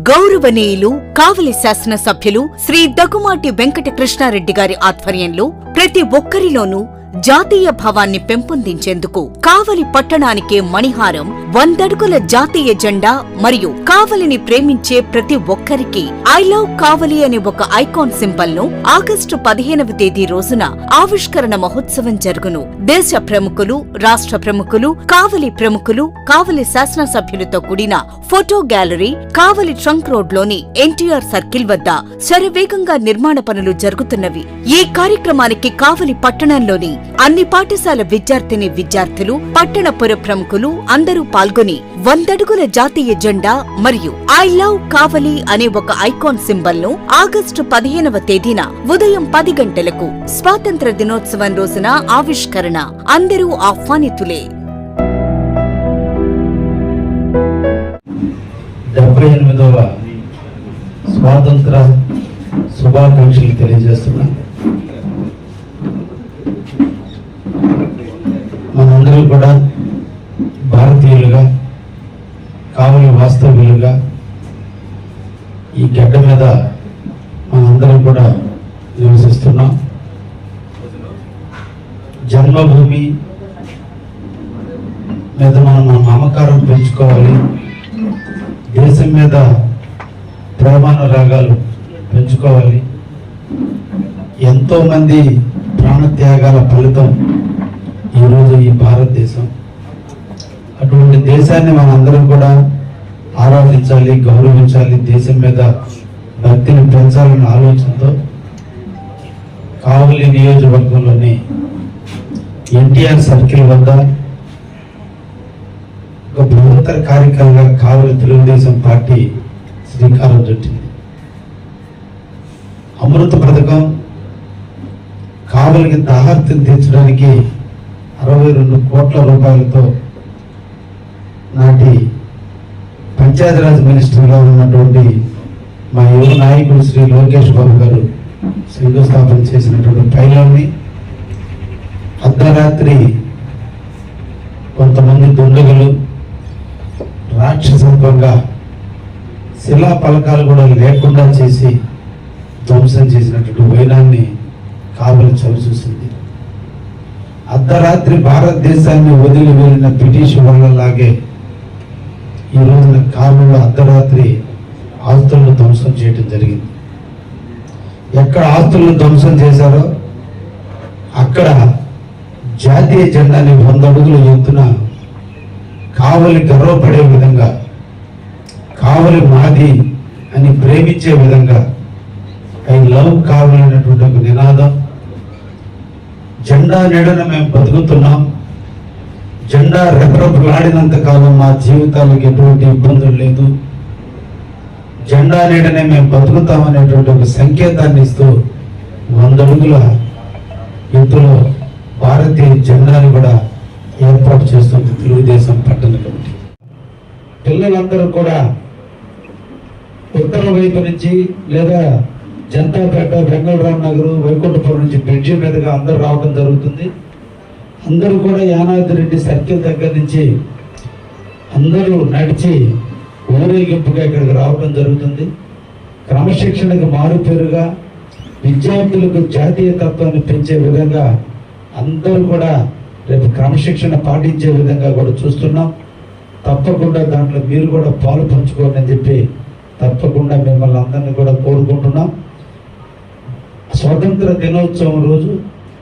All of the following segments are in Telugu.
గౌరవనీయులు కావలి శాసన సభ్యులు శ్రీ దగ్గుమాటి వెంకట కృష్ణారెడ్డి గారి ఆధ్వర్యంలో ప్రతి ఒక్కరిలోనూ జాతీయ భావాన్ని పెంపొందించేందుకు కావలి పట్టణానికే మణిహారం 100 అడుగుల జాతీయ జెండా మరియు కావలిని ప్రేమించే ప్రతి ఒక్కరికి ఐ లవ్ కావలి అనే ఒక ఐకాన్ సింబల్ ను ఆగస్టు 15వ తేదీ రోజున ఆవిష్కరణ మహోత్సవం జరుగును. దేశ ప్రముఖులు, రాష్ట్ర ప్రముఖులు, కావలి ప్రముఖులు, కావలి శాసనసభ్యులతో కూడిన ఫోటో గ్యాలరీ కావలి ట్రంక్ రోడ్ లోని ఎన్టీఆర్ సర్కిల్ వద్ద శరవేగంగా నిర్మాణ పనులు జరుగుతున్నవి. ఈ కార్యక్రమానికి కావలి పట్టణంలోని అన్ని పాఠశాల విద్యార్థులు, పట్టణ పుర ప్రముఖులు అందరూ పాల్గొని 100 అడుగుల జాతీయ జెండా మరియు ఐ లవ్ కావలి అనే ఒక ఐకాన్ సింబల్ ను ఆగస్టు 15వ తేదీన ఉదయం 10 గంటలకు స్వాతంత్ర దినోత్సవం రోజున ఆవిష్కరణ. అందరూ ఆహ్వానితులే. 78వ స్వాతంత్ర శుభాకాంక్షలు తెలియజేస్తున్నా. మనందరూ కూడా భారతీయులుగా, కావలి వాస్తవ్యులుగా ఈ గడ్డ మీద మనందరం కూడా నివసిస్తున్నాం. జన్మభూమి మీద మనం మన మమకారం పెంచుకోవాలి. దేశం మీద ప్రేమానురాగాలు పెంచుకోవాలి. ఎంతో మంది ప్రాణత్యాగాల ఫలితం ఈరోజు ఈ భారతదేశం. అటువంటి దేశాన్ని మనందరం కూడా ఆరాధించాలి, గౌరవించాలి. దేశం మీద భక్తిని పెంచాలన్న ఆలోచనతో కావలి నియోజకవర్గంలోని ఎన్టీఆర్ సర్కిల్ వద్ద ఒక బృహత్తర కార్యక్రమంగా కావలి తెలుగుదేశం పార్టీ శ్రీకారం చుట్టింది. అమృత పథకం కావలికి దాహార్తిని తీర్చడానికి 62 కోట్ల రూపాయలతో నాటి పంచాయతీరాజ్ మినిస్టర్గా ఉన్నటువంటి మా యువ నాయకుడు శ్రీ లోకేష్ బాబు గారు శంకుస్థాపన చేసినటువంటి పైలాన్ని అర్ధరాత్రి కొంతమంది దుండగులు రాక్షసత్వంగా శిలా పలకాలు కూడా లేకుండా చేసి ధ్వంసం చేసినటువంటి వైనాన్ని కావలి చవిచూసింది. అర్ధరాత్రి భారతదేశాన్ని వదిలి వెళ్ళిన బ్రిటిష్ వాళ్ళలాగే ఈ రోజున కావలిలో అర్ధరాత్రి ఆస్తులను ధ్వంసం చేయడం జరిగింది. ఎక్కడ ఆస్తులను ధ్వంసం చేశారో అక్కడ జాతీయ జెండాని 100 అడుగుల ఎత్తున కావలి గర్వపడే విధంగా, కావలి మాది అని ప్రేమించే విధంగా ఐ లవ్ కావలి అనేటువంటి ఒక నినాదం. జెండా నీడన మేము బతుకుతున్నాం. జెండా రెపరెపలాడినంత కాలం మా జీవితాలకు ఎటువంటి ఇబ్బందులు లేదు. జెండా నీడనే మేము బతుకుతామనేటువంటి ఒక సంకేతాన్ని ఇస్తూ 100 అడుగుల ఎత్తులో భారతీయ జెండాని కూడా ఏర్పాటు చేస్తుంది తెలుగుదేశం పట్టణ కమిటీ. పిల్లలందరూ కూడా ఉత్తర వైపు నుంచి లేదా జనతాపేట, బెంగళూరు నగరు, వైకుంఠపురం నుంచి బ్రిడ్జి మీదుగా అందరూ రావడం జరుగుతుంది. అందరూ కూడా యానాద్రి రెడ్డి సర్కిల్ దగ్గర నుంచి అందరూ నడిచి ఊరేగింపుగా ఇక్కడికి రావడం జరుగుతుంది. క్రమశిక్షణకు మారుపేరుగా విద్యార్థులకు జాతీయ తత్వాన్ని పెంచే విధంగా అందరూ కూడా రేపు క్రమశిక్షణ పాటించే విధంగా కూడా చూస్తున్నాం. తప్పకుండా దాంట్లో మీరు కూడా పాలు పంచుకోండి అని చెప్పి తప్పకుండా మిమ్మల్ని అందరినీ కూడా కోరుకుంటున్నాం. స్వాతంత్ర దినోత్సవం రోజు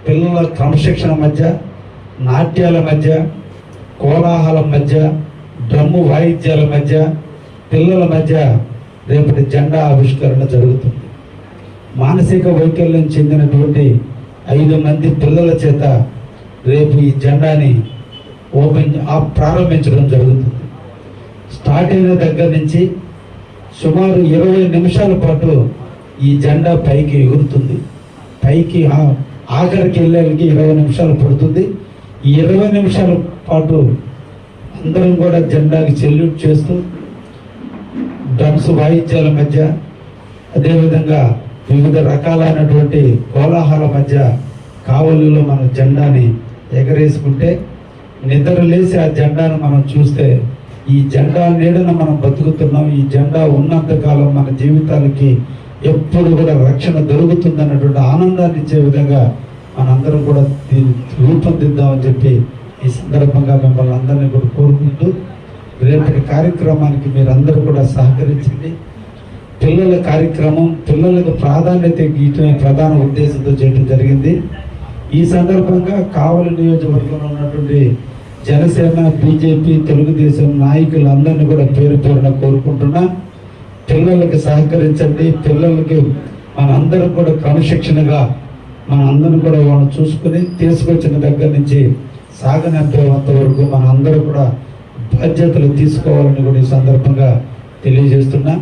పిల్లల క్రమశిక్షణ మధ్య, నాట్యాల మధ్య, కోలాహలం మధ్య, డ్రమ్ము వాయిద్యాల మధ్య, పిల్లల మధ్య రేపటి జెండా ఆవిష్కరణ జరుగుతుంది. మానసిక వైకల్యం చెందినటువంటి 5 మంది పిల్లల చేత రేపు ఈ జెండాని ప్రారంభించడం జరుగుతుంది. స్టార్ట్ అయిన దగ్గర నుంచి సుమారు 20 నిమిషాల పాటు ఈ జెండా పైకి ఎగురుతుంది. పైకి ఆఖరికి వెళ్ళేకి 20 నిమిషాలు పడుతుంది. ఈ 20 నిమిషాల పాటు అందరం కూడా జెండాకి సెల్యూట్ చేస్తూ డ్రమ్స్ వాయిద్యాల మధ్య, అదేవిధంగా వివిధ రకాలైనటువంటి కోలాహల మధ్య కావలిలో మన జెండాని ఎగరేసుకుంటే నిద్ర లేసి ఆ జెండాను మనం చూస్తే ఈ జెండా నీడన మనం బతుకుతున్నాం. ఈ జెండా ఉన్నంత కాలం మన జీవితాలకి ఎప్పుడు కూడా రక్షణ దొరుకుతుందన్నటువంటి ఆనందాన్ని ఇచ్చే విధంగా మనందరం కూడా రూపొందిద్దామని చెప్పి ఈ సందర్భంగా మిమ్మల్ని అందరినీ కూడా కోరుకుంటూ, రేపటి కార్యక్రమానికి మీరందరూ కూడా సహకరించండి. పిల్లల కార్యక్రమం, పిల్లలకు ప్రాధాన్యత ఇవ్వటమే ప్రధాన ఉద్దేశంతో చేయడం జరిగింది. ఈ సందర్భంగా కావలి నియోజకవర్గంలో ఉన్నటువంటి జనసేన, బీజేపీ, తెలుగుదేశం నాయకులందరినీ కూడా పేరు పేరున కోరుకుంటున్నా, పిల్లలకి సహకరించండి. పిల్లలకి మనందరం కూడా క్రమశిక్షణగా మనందరం కూడా వాళ్ళని చూసుకుని తీసుకొచ్చిన దగ్గర నుంచి సాగనంపేంత వరకు మనందరూ కూడా బాధ్యతలు తీసుకోవాలని కూడా ఈ సందర్భంగా తెలియజేస్తున్నా.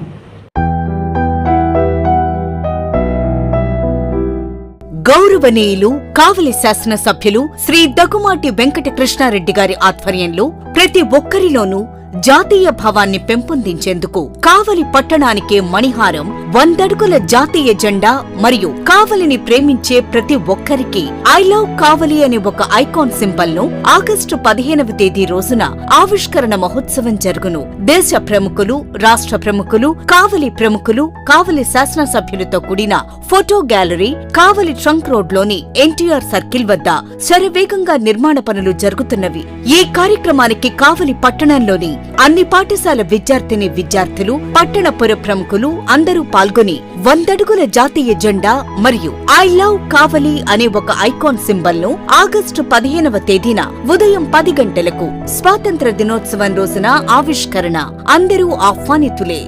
గౌరవనీయులు కావలి శాసనసభ్యులు శ్రీ దగుమాటి వెంకట కృష్ణారెడ్డి గారి ఆధ్వర్యంలో ప్రతి ఒక్కరిలోనూ జాతీయ భావాన్ని పెంపొందించేందుకు కావలి పట్టణానికే మణిహారం, 100 అడుగుల జాతీయ జెండా మరియు కావలిని ప్రేమించే ప్రతి ఒక్కరికి ఐ లవ్ కావలి అనే ఒక ఐకాన్ సింబల్ ను ఆగస్టు 15వ తేదీ రోజున ఆవిష్కరణ మహోత్సవం జరుగును. దేశ ప్రముఖులు, రాష్ట్ర ప్రముఖులు, కావలి ప్రముఖులు, కావలి శాసనసభ్యులతో కూడిన ఫోటో గ్యాలరీ కావలి ట్రంక్ రోడ్ లోని ఎన్టీఆర్ సర్కిల్ వద్ద శరవేగంగా నిర్మాణ పనులు జరుగుతున్నవి. ఈ కార్యక్రమానికి కావలి పట్టణంలోని అన్ని పాఠశాల విద్యార్థులు, పట్టణ పుర ప్రముఖులు అందరూ పాల్గొని 100 అడుగుల జాతీయ జెండా మరియు ఐ లవ్ కావలి అనే ఒక ఐకాన్ సింబల్ ను ఆగస్టు 15వ తేదీన ఉదయం 10 గంటలకు స్వాతంత్ర దినోత్సవం రోజున ఆవిష్కరణ అందరూ ఆహ్వానితులే.